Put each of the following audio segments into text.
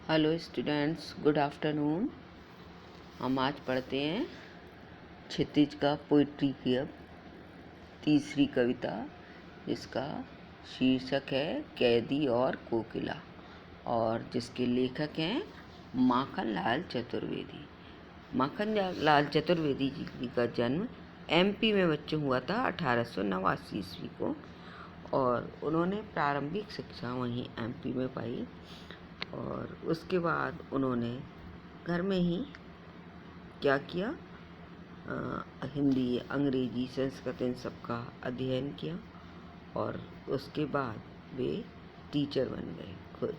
Hello students, good afternoon. हम आज पढ़ते हैं क्षितिज का पोइट्री की अब तीसरी कविता, जिसका शीर्षक है कैदी और कोकिला, और जिसके लेखक हैं माखन लाल चतुर्वेदी। माखन लाल चतुर्वेदी जी का जन्म एमपी में बच्चों हुआ था 1889 ईस्वी को, और उन्होंने प्रारंभिक शिक्षा वहीं एमपी में पाई। और उसके बाद उन्होंने घर में ही क्या किया, हिंदी, अंग्रेजी, संस्कृत इन सब का अध्ययन किया, और उसके बाद वे टीचर बन गए खुद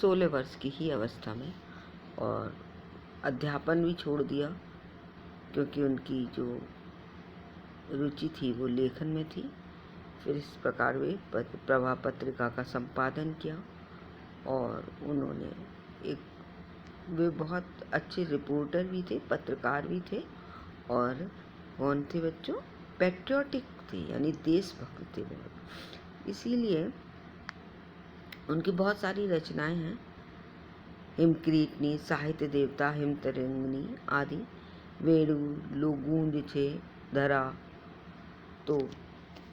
16 वर्ष की ही अवस्था में, और अध्यापन भी छोड़ दिया क्योंकि उनकी जो रुचि थी वो लेखन में थी। फिर इस प्रकार वे प्रभा पत्रिका का संपादन किया, और उन्होंने वे बहुत अच्छे रिपोर्टर भी थे, पत्रकार भी थे, और कौन थे बच्चों, पैट्रियोटिक थे, यानी देशभक्त थे बहुत। इसीलिए उनकी बहुत सारी रचनाएं हैं, हिमक्रीटनी, साहित्य देवता, हिमतरंगिणी आदि, वेणु, लोगूंज छे धरा, तो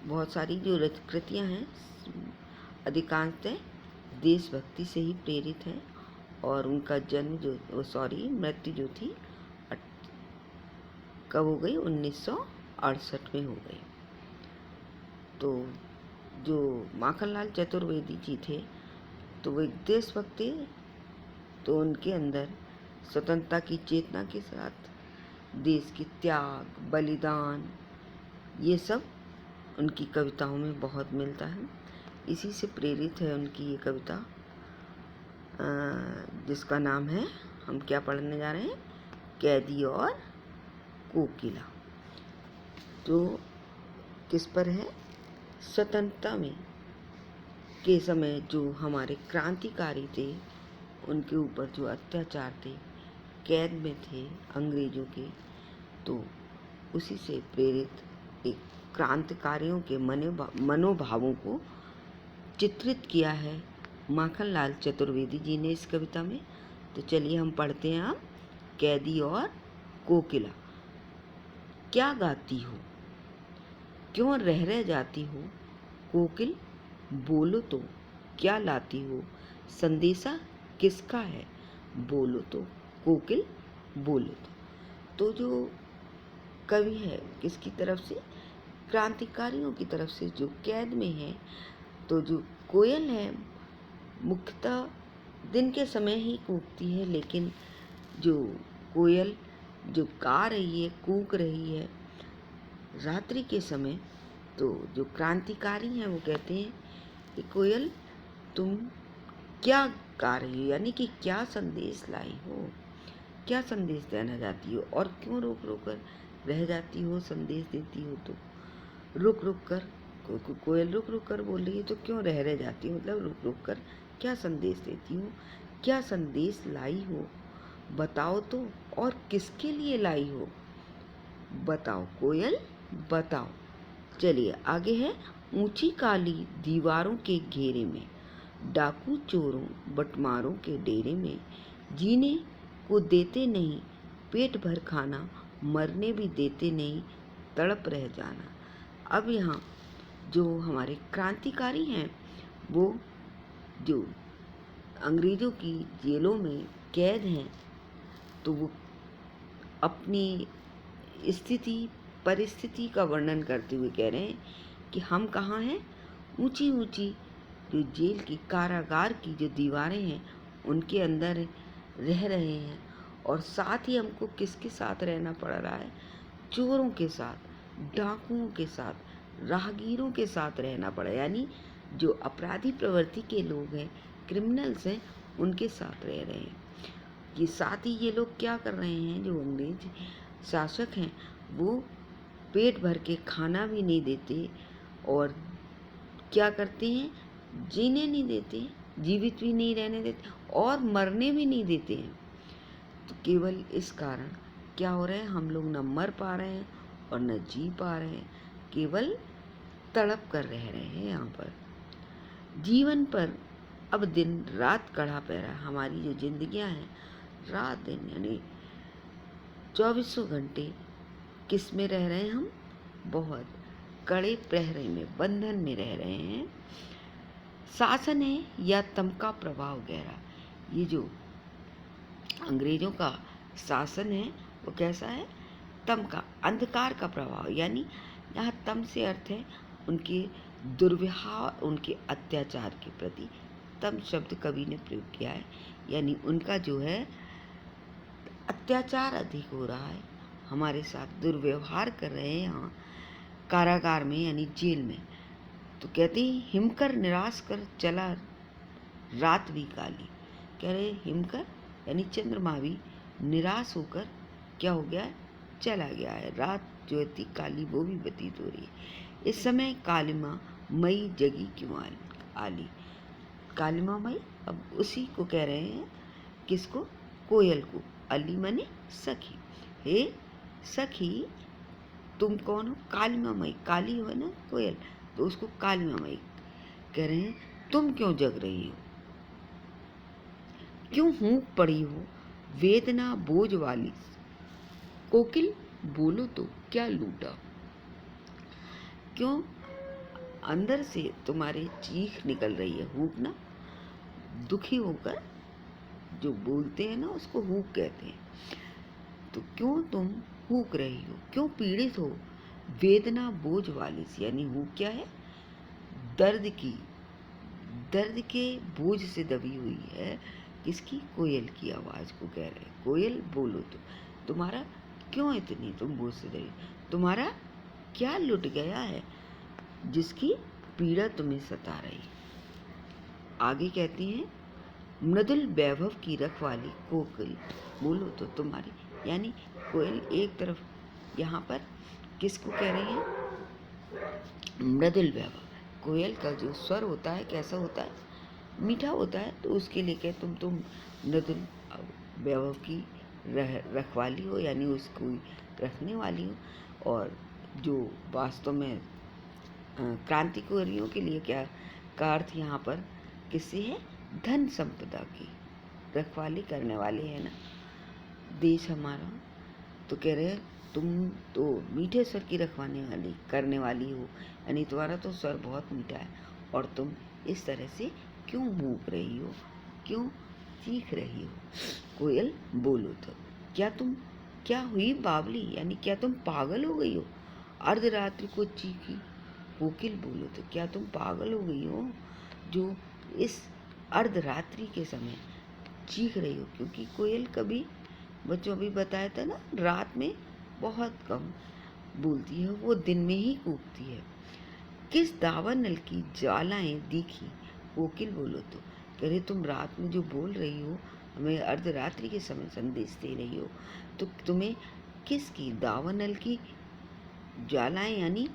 बहुत सारी जो कृतियां हैं अधिकांशतः देशभक्ति से ही प्रेरित है। और उनका जन्म मृत्यु जो थी कब हो गई, 1968 में हो गई। तो जो माखनलाल चतुर्वेदी जी थे तो वो एक देशभक्त थे, तो उनके अंदर स्वतंत्रता की चेतना के साथ देश की त्याग, बलिदान, ये सब उनकी कविताओं में बहुत मिलता है। इसी से प्रेरित है उनकी ये कविता, जिसका नाम है, हम क्या पढ़ने जा रहे हैं, कैदी और कोकिला। तो किस पर है, स्वतंत्रता में के समय जो हमारे क्रांतिकारी थे उनके ऊपर जो अत्याचार थे, कैद में थे अंग्रेजों के, तो उसी से प्रेरित एक क्रांतिकारियों के मनोभावों को चित्रित किया है माखनलाल चतुर्वेदी जी ने इस कविता में। तो चलिए हम पढ़ते हैं अब कैदी और कोकिला। क्या गाती हो, क्यों रह जाती हो, कोकिल बोलो तो क्या लाती हो, संदेशा किसका है, बोलो तो कोकिल बोलो तो जो कवि है किसकी तरफ से, क्रांतिकारियों की तरफ से जो कैद में है। तो जो कोयल है मुख्यतः दिन के समय ही कूकती है, लेकिन जो कोयल जो गा रही है, कूक रही है रात्रि के समय, तो जो क्रांतिकारी हैं वो कहते हैं कि कोयल तुम क्या गा रही हो, यानी कि क्या संदेश लाई हो, क्या संदेश देना चाहती हो, और क्यों रुक रुक कर रह जाती हो, संदेश देती हो तो रुक रुक कर, कोयल रुक रुक कर बोल रही है तो क्यों रह जाती हो, मतलब रुक रुक कर क्या संदेश देती हो, क्या संदेश लाई हो, बताओ तो, और किसके लिए लाई हो, बताओ कोयल बताओ। चलिए आगे है, ऊंची काली दीवारों के घेरे में, डाकू चोरों बटमारों के डेरे में, जीने को देते नहीं पेट भर खाना, मरने भी देते नहीं तड़प रह जाना। अब यहाँ जो हमारे क्रांतिकारी हैं वो जो अंग्रेज़ों की जेलों में कैद हैं, तो वो अपनी परिस्थिति का वर्णन करते हुए कह रहे हैं कि हम कहाँ हैं, ऊंची ऊंची जो जेल की, कारागार की जो दीवारें हैं उनके अंदर रह रहे हैं, और साथ ही हमको किसके साथ रहना पड़ रहा है, चोरों के साथ, डाकुओं के साथ, राहगीरों के साथ रहना पड़ा, यानी जो अपराधी प्रवृत्ति के लोग हैं, क्रिमिनल्स हैं, उनके साथ रह रहे हैं। ये साथ ही ये लोग क्या कर रहे हैं, जो अंग्रेज शासक हैं वो पेट भर के खाना भी नहीं देते, और क्या करते हैं, जीने नहीं देते, जीवित भी नहीं रहने देते, और मरने भी नहीं देते हैं। तो केवल इस कारण क्या हो रहा है, हम लोग न मर पा रहे हैं और न जी पा रहे हैं, केवल तड़प कर रह रहे हैं यहाँ पर। जीवन पर अब दिन रात कड़ा पहरा, हमारी जो जिंदगियां हैं रात दिन यानी 2400 घंटे किस में रह रहे हैं हम? बहुत कड़े प्रहरे में, बंधन में रह रहे हैं। शासन है या तम का प्रभाव गहरा, ये जो अंग्रेजों का शासन है वो कैसा है? तम का, अंधकार का प्रभाव, यानी यहाँ तम से अर्थ है उनके दुर्व्यवहार, उनके अत्याचार के प्रति तम शब्द कवि ने प्रयोग किया है, यानी उनका जो है अत्याचार अधिक हो रहा है, हमारे साथ दुर्व्यवहार कर रहे हैं यहाँ कारागार में यानी जेल में। तो कहते हैं हिमकर निराश कर चला रात भी काली, कह रहे हिमकर यानी चंद्रमा भी निराश होकर क्या हो गया है? चला गया है। रात जो है काली वो भी व्यतीत हो रही है। इस समय कालिमा मई जगी क्यों आली, कालिमा मई, अब उसी को कह रहे हैं, किसको? कोयल को। अली मने सखी, हे सखी तुम कौन हो? कालिमा मई, काली हो ना कोयल, तो उसको कालिमा मई कह रहे हैं, तुम क्यों जग रही हो, क्यों हूँ पड़ी हो वेदना बोझ वाली, कोकिल बोलो तो क्या लूटा, क्यों अंदर से तुम्हारी चीख निकल रही है, हूक ना, दुखी होकर जो बोलते हैं ना उसको हूक कहते हैं। तो क्यों तुम हूक रही हो, क्यों पीड़ित हो, वेदना बोझ वाली सी, यानी हूक क्या है? दर्द की, दर्द के बोझ से दबी हुई है, किसकी? कोयल की आवाज़ को कह रहे हैं, कोयल बोलो तो तुम्हारा क्यों इतनी तुम बोझ से दबी, तुम्हारा क्या लुट गया है जिसकी पीड़ा तुम्हें सता रही। आगे कहती हैं मृदुल वैभव की रखवाली कोकिल बोलो तो तुम्हारी, यानी कोयल एक तरफ यहाँ पर किसको कह रही है? मृदुल वैभव, कोयल का जो स्वर होता है कैसा होता है? मीठा होता है, तो उसके लिए कह तुम मृदुल वैभव की रखवाली हो, यानी उसको रखने वाली हो। और जो वास्तव में क्रांतिकारियों के लिए क्या का अर्थ यहाँ पर किससे है? धन संपदा की रखवाली करने वाले है ना देश हमारा। तो कह रहे हैं तुम तो मीठे स्वर की रखवाने वाली करने वाली हो, यानी तुम्हारा तो स्वर बहुत मीठा है और तुम इस तरह से क्यों भूख रही हो, क्यों चीख रही हो। कोयल बोलो तो क्या हुई बावली, यानी क्या तुम पागल हो गई हो, अर्धरात्रि को चीखी। कोकिल बोलो तो क्या तुम पागल हो गई हो जो इस अर्धरात्रि के समय चीख रही हो, क्योंकि कोयल कभी बच्चों भी बताया था ना रात में बहुत कम बोलती है, वो दिन में ही कूकती है। किस दावानल की ज्वालाएं दिखी, कोकिल बोलो तो कह रहे तुम रात में जो बोल रही हो, हमें अर्धरात्रि के समय संदेश दे रही हो, तो तुम्हें किसकी दावानल की ज्वालाएं यानी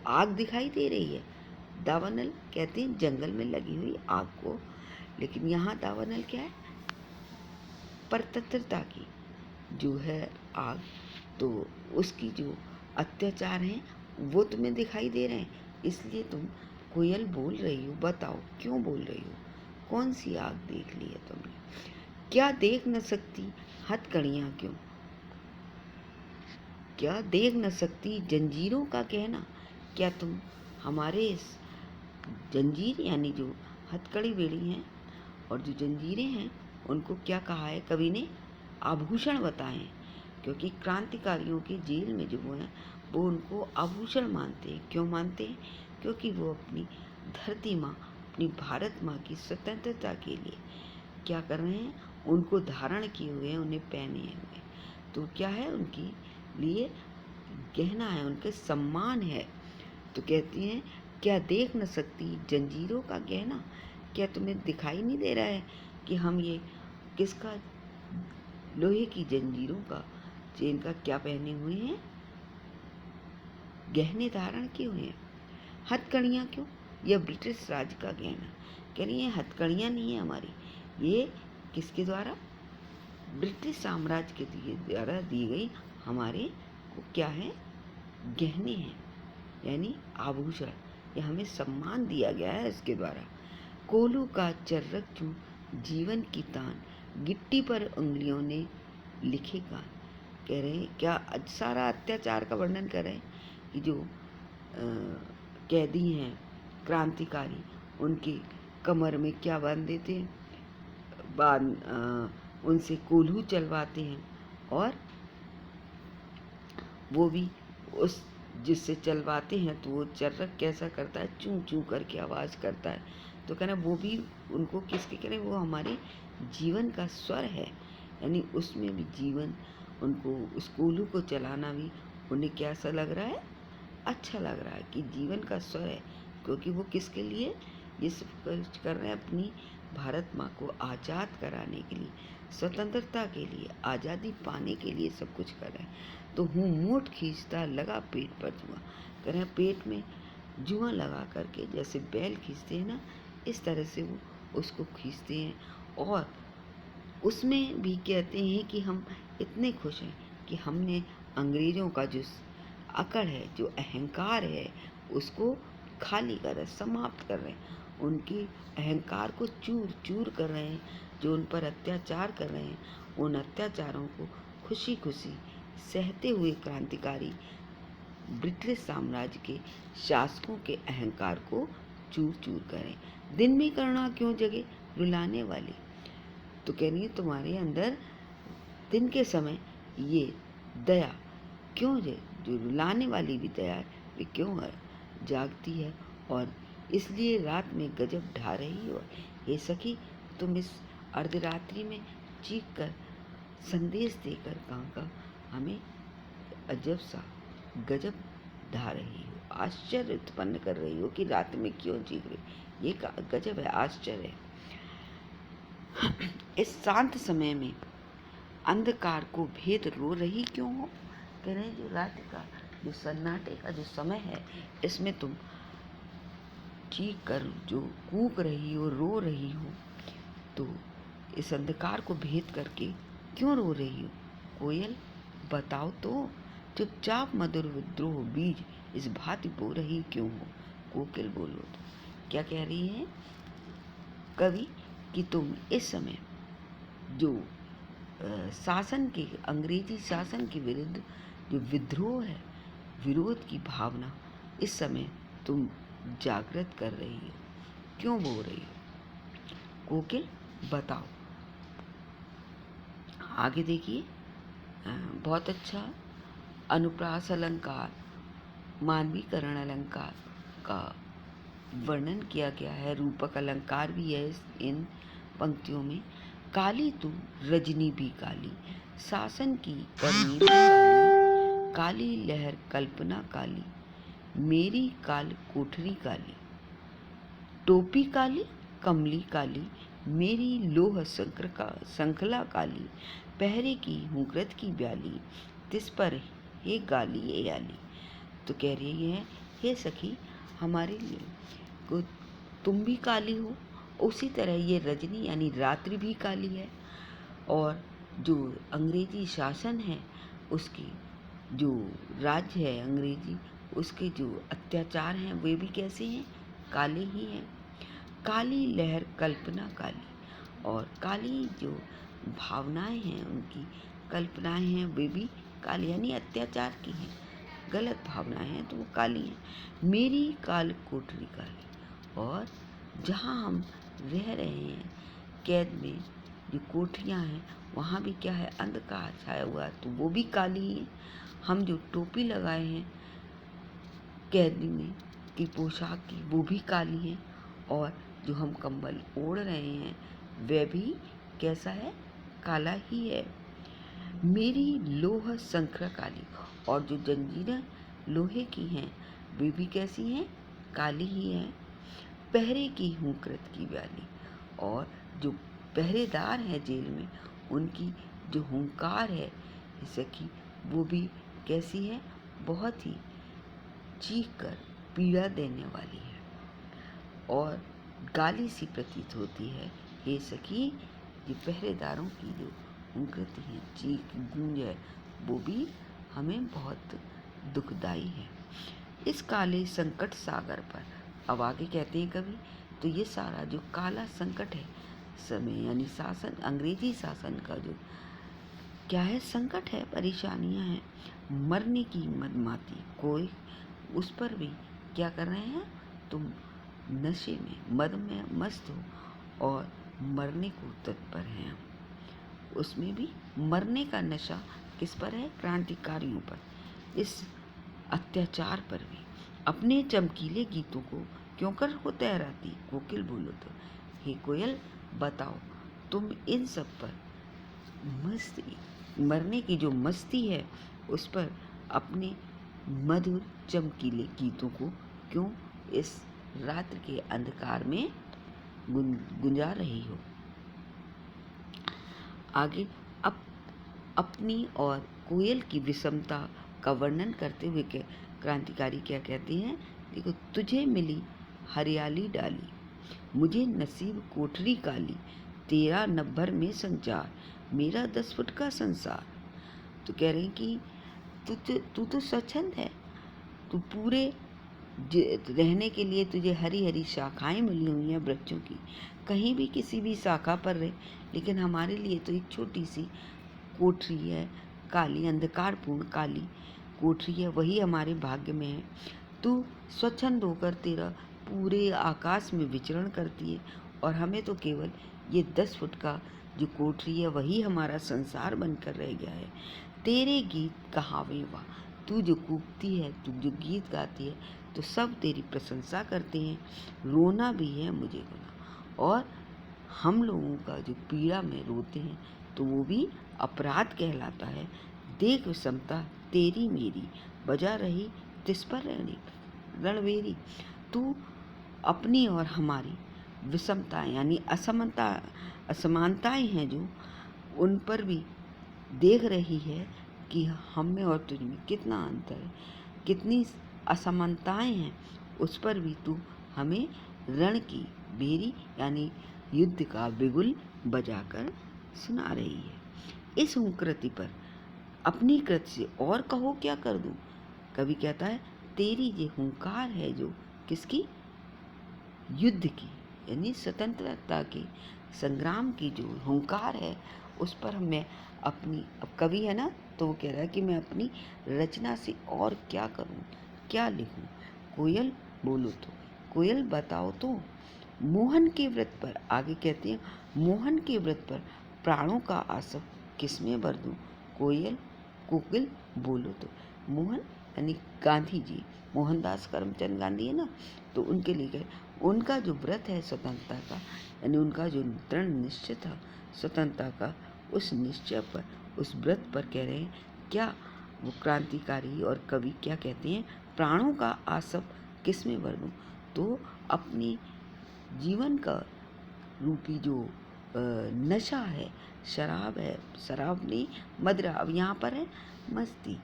आग दिखाई दे रही है। दावानल कहते हैं जंगल में लगी हुई आग को, लेकिन यहाँ दावानल क्या है? परतंत्रता की जो है आग, तो उसकी जो अत्याचार हैं वो तुम्हें दिखाई दे रहे हैं, इसलिए तुम कोयल बोल रही हो। बताओ क्यों बोल रही हो, कौन सी आग देख ली है तुमने, क्या देख न सकती हथकड़ियाँ क्यों, क्या देख न सकती जंजीरों का कहना, क्या तुम हमारे इस जंजीर यानी जो हथकड़ी बेड़ी हैं और जो जंजीरें हैं उनको क्या कहा है कवि ने? आभूषण बताएं, क्योंकि क्रांतिकारियों के जेल में जो वो हैं वो उनको आभूषण मानते हैं। क्यों मानते हैं? क्योंकि वो अपनी धरती माँ, अपनी भारत माँ की स्वतंत्रता के लिए क्या कर रहे हैं? उनको धारण किए हुए हैं, उन्हें पहने हुए, तो क्या है उनके लिए गहना है, उनके सम्मान है। तो कहती हैं क्या देख न सकती जंजीरों का गहना, क्या तुम्हें दिखाई नहीं दे रहा है कि हम ये किसका, लोहे की जंजीरों का, चेन का क्या पहने हुए हैं, गहने धारण किए हुए हैं। हथकड़ियाँ क्यों? यह ब्रिटिश राज का गहना, कह रही है हथकड़ियाँ नहीं है हमारी, ये किसके द्वारा? ब्रिटिश साम्राज्य के द्वारा दी गई हमारे को क्या है? गहने हैं, यानी आभूषण, ये हमें सम्मान दिया गया है इसके द्वारा। कोलू का चर्रक जो जीवन की तान, गिट्टी पर उंगलियों ने लिखे गान। कह रहे हैं क्या सारा अत्याचार का वर्णन कर रहे हैं कि जो कैदी हैं क्रांतिकारी, उनके कमर में क्या बांध देते हैं, उनसे कोल्हू चलवाते हैं, और वो भी उस जिससे चलवाते हैं तो वो चर्रक कैसा करता है, चूं चूं करके आवाज़ करता है। तो कहना वो भी उनको किसके कह रहे हैं, वो हमारे जीवन का स्वर है, यानी उसमें भी जीवन, उनको उस कोल्हू को चलाना भी उन्हें कैसा लग रहा है, अच्छा लग रहा है कि जीवन का स्वर है, क्योंकि वो किसके लिए ये सब कुछ कर रहे हैं, अपनी भारत माँ को आज़ाद कराने के लिए, स्वतंत्रता के लिए, आज़ादी पाने के लिए सब कुछ कर रहे हैं। तो हूँ मूठ खींचता लगा पेट पर जुआ, कह रहे हैं पेट में जुआ लगा करके, जैसे बैल खींचते हैं ना, इस तरह से वो उसको खींचते हैं। और उसमें भी कहते हैं कि हम इतने खुश हैं कि हमने अंग्रेज़ों का जो अकड़ है, जो अहंकार है, उसको खाली कर रहे, समाप्त कर रहे हैं, उनके अहंकार को चूर चूर कर रहे हैं। जो उन पर अत्याचार कर रहे हैं, उन अत्याचारों को खुशी खुशी सहते हुए क्रांतिकारी ब्रिटिश साम्राज्य के शासकों के अहंकार को चूर चूर करें। दिन में करुणा क्यों जगे रुलाने वाली, तो कह रही है तुम्हारे अंदर दिन के समय ये दया क्यों है, जो रुलाने वाली भी दया है, वे क्यों है जागती है, और इसलिए रात में गजब ढा रही हो। हे सखी, तुम इस अर्धरात्रि में चीख कर संदेश देकर कहाँ का हमें अजब सा गजब ढा रही हो, आश्चर्य उत्पन्न कर रही हो कि रात में क्यों चीख रही, ये गजब है, आश्चर्य है। इस शांत समय में अंधकार को भेद रो रही क्यों हो, कह रहे हैं जो रात का, जो सन्नाटे का जो समय है, इसमें तुम चीख कर जो कूक रही हो, रो रही हो, तो इस अंधकार को भेद करके क्यों रो रही हो। कोयल बताओ तो, चुपचाप मधुर विद्रोह बीज इस भांति बो रही क्यों हो। कोकिल बोलो तो क्या कह रही है कवि, कि तुम इस समय जो शासन के, अंग्रेजी शासन के विरुद्ध जो विद्रोह है, विरोध की भावना, इस समय तुम जागृत कर रही हो, क्यों बो रही हो। कोकिल बताओ। आगे देखिए, बहुत अच्छा अनुप्रास अलंकार, मानवीकरण अलंकार का वर्णन किया गया है, रूपक अलंकार भी है इन पंक्तियों में। काली तू रजनी भी काली, शासन की करनी भी काली, काली लहर कल्पना काली, मेरी काल कोठरी काली, टोपी काली कमली काली, मेरी लोह संखला काली, पहरे की हूँ कृत की ब्याली, तिस पर हे गाली ए आली। तो कह रही है हे सखी, हमारे लिए को तुम भी काली हो, उसी तरह ये रजनी यानी रात्रि भी काली है, और जो अंग्रेजी शासन है, उसकी जो राज्य है अंग्रेजी, उसके जो अत्याचार हैं वे भी कैसे हैं, काले ही हैं। काली लहर कल्पना काली, और काली जो भावनाएं हैं, उनकी कल्पनाएं हैं, वे भी काली यानी अत्याचार की हैं, गलत भावनाएं हैं तो वो काली हैं। मेरी काल कोठरी काली, और जहाँ हम रह रहे हैं कैद में, जो कोठरियाँ हैं, वहाँ भी क्या है, अंधकार छाया हुआ है, तो वो भी काली ही है। हम जो टोपी लगाए हैं कैदी में की पोशाक की, वो भी काली है, और जो हम कंबल ओढ़ रहे हैं वह भी कैसा है, काला ही है। मेरी लोह संख्र काली, और जो जंजीरें लोहे की हैं वे भी कैसी हैं, काली ही हैं। पहरे की हूँ कृत की ब्याली, और जो पहरेदार हैं जेल में, उनकी जो हुंकार है सखी, वो भी कैसी है, बहुत ही चीख कर पीड़ा देने वाली है, और गाली सी प्रतीत होती है। हे सखी, ये पहरेदारों की जो हुंकृति है, चीख गूंज है, वो भी हमें बहुत दुखदाई है। इस काले संकट सागर पर अब आगे कहते हैं कवि, तो ये सारा जो काला संकट है समय यानी शासन, अंग्रेजी शासन का जो क्या है संकट है, परेशानियां हैं, मरने की मदमाती कोई उस पर भी क्या कर रहे हैं, तुम नशे में मद में मस्त हो और मरने को तत्पर हैं। उसमें भी मरने का नशा किस पर है, क्रांतिकारियों पर, इस अत्याचार पर भी। अपने चमकीले गीतों को क्यों कर हो तैराती, कोकिल बोलो तो, हे कोयल बताओ तुम इन सब पर मस्ती, मरने की जो मस्ती है उस पर अपने मधुर चमकीले गीतों को क्यों इस रात्र के अंधकार में गुंजा रही हो। आगे अपनी और कोयल की विषमता का वर्णन करते हुए क्रांतिकारी क्या कहते हैं, देखो, तुझे मिली हरियाली डाली, मुझे नसीब कोठरी काली, तेरा नभर में संचार, मेरा 10 फुट का संसार। तो कह रहे हैं कि तू तो स्वच्छंद है, तू पूरे रहने के लिए तुझे हरी हरी शाखाएं मिली हुई हैं वृक्षों की, कहीं भी किसी भी शाखा पर रहे, लेकिन हमारे लिए तो एक छोटी सी कोठरी है, काली अंधकारपूर्ण काली कोठरी है, वही हमारे भाग्य में है। तू स्वच्छंद होकर तेरा पूरे आकाश में विचरण करती है और हमें तो केवल ये 10 फुट का जो कोठरी है वही हमारा संसार बनकर रह गया है। तेरे गीत कहावे वाह, तू जो कूकती है, तू जो गीत गाती है, तो सब तेरी प्रशंसा करते हैं, रोना भी है मुझे गुना, और हम लोगों का जो पीड़ा में रोते हैं तो वो भी अपराध कहलाता है। देख विषमता तेरी मेरी, बजा रही तिस पर रणवेरी। तू अपनी और हमारी विषमता यानी असमानताएं हैं जो, उन पर भी देख रही है कि हम में और तुझ में कितना अंतर है, कितनी असमानताएं हैं, उस पर भी तू हमें रण की बेरी यानी युद्ध का बिगुल बजाकर सुना रही है। इस हुंकृति पर अपनी कृति से और कहो क्या कर दूं। कवि कहता है तेरी ये हुंकार है जो किसकी, युद्ध की यानी स्वतंत्रता की, संग्राम की जो हुंकार है उस पर मैं अपनी, अब कवि है ना तो वो कह रहा है कि मैं अपनी रचना से और क्या करूं, क्या लिखूं। कोयल बोलो तो, कोयल बताओ तो, मोहन के व्रत पर, आगे कहते हैं मोहन के व्रत पर प्राणों का आसव किसमें भर दूं। कोकिल बोलो तो, मोहन यानी गांधी जी, मोहनदास करमचंद गांधी है ना, तो उनके लिए उनका जो व्रत है स्वतंत्रता का, यानी उनका जो दृढ़ निश्चय था स्वतंत्रता का, उस निश्चय पर, उस व्रत पर कह रहे हैं क्या, वो क्रांतिकारी और कवि क्या कहते हैं, प्राणों का आसव किसमें भर दूं। तो अपनी जीवन का रूपी जो नशा है, शराब है, शराब नहीं मदिरा, अब यहाँ पर है मस्ती,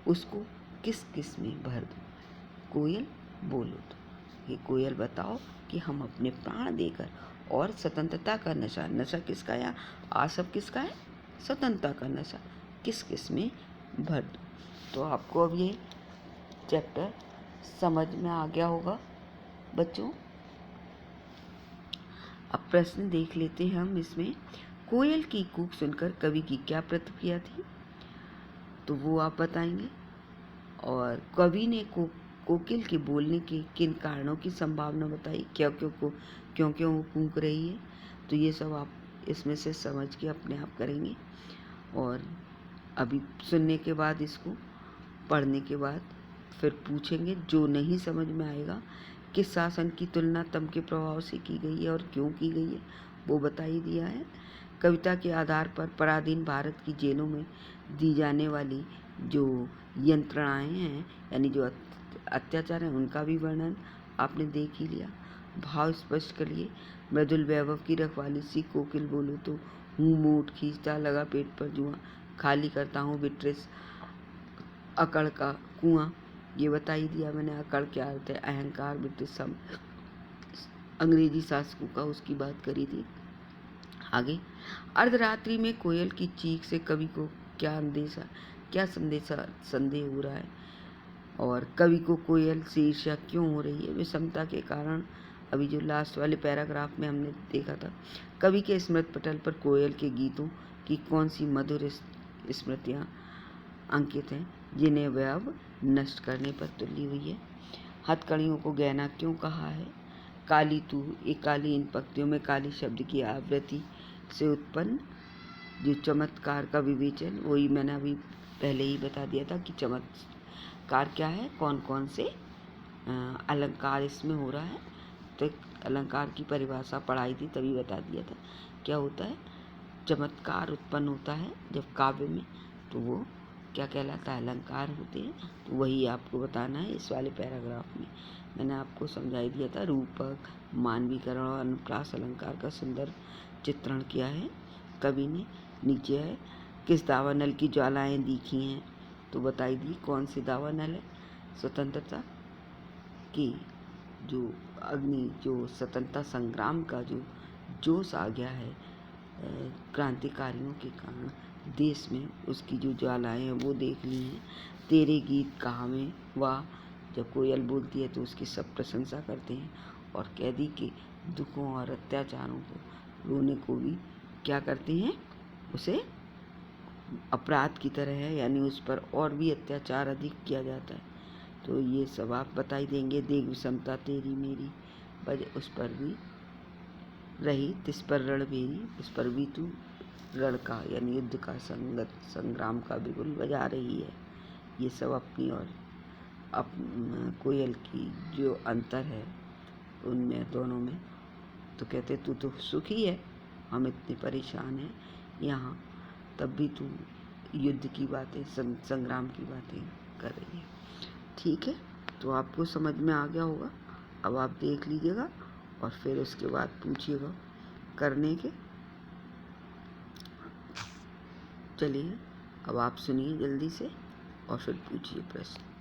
उसको किस किस में भर दूं। कोयल बोलो तो, ये कोयल बताओ कि हम अपने प्राण देकर और स्वतंत्रता का नशा, नशा किसका है, आसव किसका है, स्वतंत्रता का नशा किस किस में भर दूं। तो आपको अब ये चैप्टर समझ में आ गया होगा बच्चों। अब प्रश्न देख लेते हैं हम इसमें। कोयल की कूक सुनकर कवि की क्या प्रतिक्रिया थी, तो वो आप बताएंगे। और कवि ने कोकिल के बोलने के किन कारणों की संभावना बताई, क्यों वो कूक रही है, तो ये सब आप इसमें से समझ के अपने आप करेंगे। और अभी सुनने के बाद, इसको पढ़ने के बाद फिर पूछेंगे, जो नहीं समझ में आएगा, किस शासन की तुलना तम के प्रभाव से की गई है और क्यों की गई है, वो बता ही दिया है। कविता के आधार पर पराधीन भारत की जेलों में दी जाने वाली जो यंत्रणाएं हैं यानी जो अत्याचार हैं, उनका भी वर्णन आपने देख ही लिया। भाव स्पष्ट करिए। मृदुल वैभव की रखवाली सी कोकिल बोलो तो, हूँ मूठ खींचता लगा पेट पर जुआ, खाली करता हूँ बिट्रेस अकड़ का कुआं, ये बता ही दिया मैंने। अकड़ क्या अर्थ है, अहंकार, बिट्रेस, अंग्रेजी शासकों का उसकी बात करी थी। आगे, अर्धरात्रि में कोयल की चीख से कवि को क्या संदेह हो रहा है, और कवि को कोयल से ईर्ष्या क्यों हो रही है? विषमता के कारण। अभी जो लास्ट वाले पैराग्राफ में हमने देखा था, कवि के स्मृति पटल पर कोयल के गीतों की कौन सी मधुर स्मृतियाँ अंकित हैं जिन्हें वह अब नष्ट करने पर तुली हुई है? हथकड़ियों को गहना क्यों कहा है? काली तू एक काली, इन पंक्तियों में काली शब्द की आवृत्ति से उत्पन्न जो चमत्कार का विवेचन, वही मैंने अभी पहले ही बता दिया था कि चमत्कार क्या है, कौन कौन से अलंकार इसमें हो रहा है। तो अलंकार की परिभाषा पढ़ाई थी, तभी बता दिया था। क्या होता है? चमत्कार उत्पन्न होता है जब काव्य में, तो वो क्या कहलाता है? अलंकार होते हैं। तो वही आपको बताना है इस वाले पैराग्राफ में। मैंने आपको समझा ही दिया था। रूपक, मानवीकरण और अनुप्रास अलंकार का सुंदर चित्रण किया है कवि ने। नीचे है, किस दावानल की ज्वालाएं दिखी हैं? तो बताई दी कौन सी दावानल है? स्वतंत्रता की जो अग्नि, जो स्वतंत्रता संग्राम का जो जोश आ गया है क्रांतिकारियों के कारण देश में, उसकी जो ज्वालाएं हैं वो देख ली हैं। तेरे गीत कहाँ में वाह, जब कोयल बोलती है तो उसकी सब प्रशंसा करते हैं। और कैदी के दुखों और अत्याचारों को रोने को भी क्या करते हैं? उसे अपराध की तरह है, यानी उस पर और भी अत्याचार अधिक किया जाता है। तो ये सब आप बताई देंगे। देख विषमता तेरी मेरी बज उस पर भी रही, तिस पर रण बेरी, उस पर भी तू रण का यानी युद्ध का संग्राम का बिगुल बजा रही है। ये सब अपनी और कोयल की जो अंतर है उनमें दोनों में। तो कहते तू तो सुखी है, हम इतने परेशान हैं यहाँ, तब भी तू युद्ध की बातें, संग्राम की बातें कर रही है। ठीक है, तो आपको समझ में आ गया होगा। अब आप देख लीजिएगा और फिर उसके बाद पूछिएगा करने के। चलिए अब आप सुनिए जल्दी से और फिर पूछिए प्रश्न।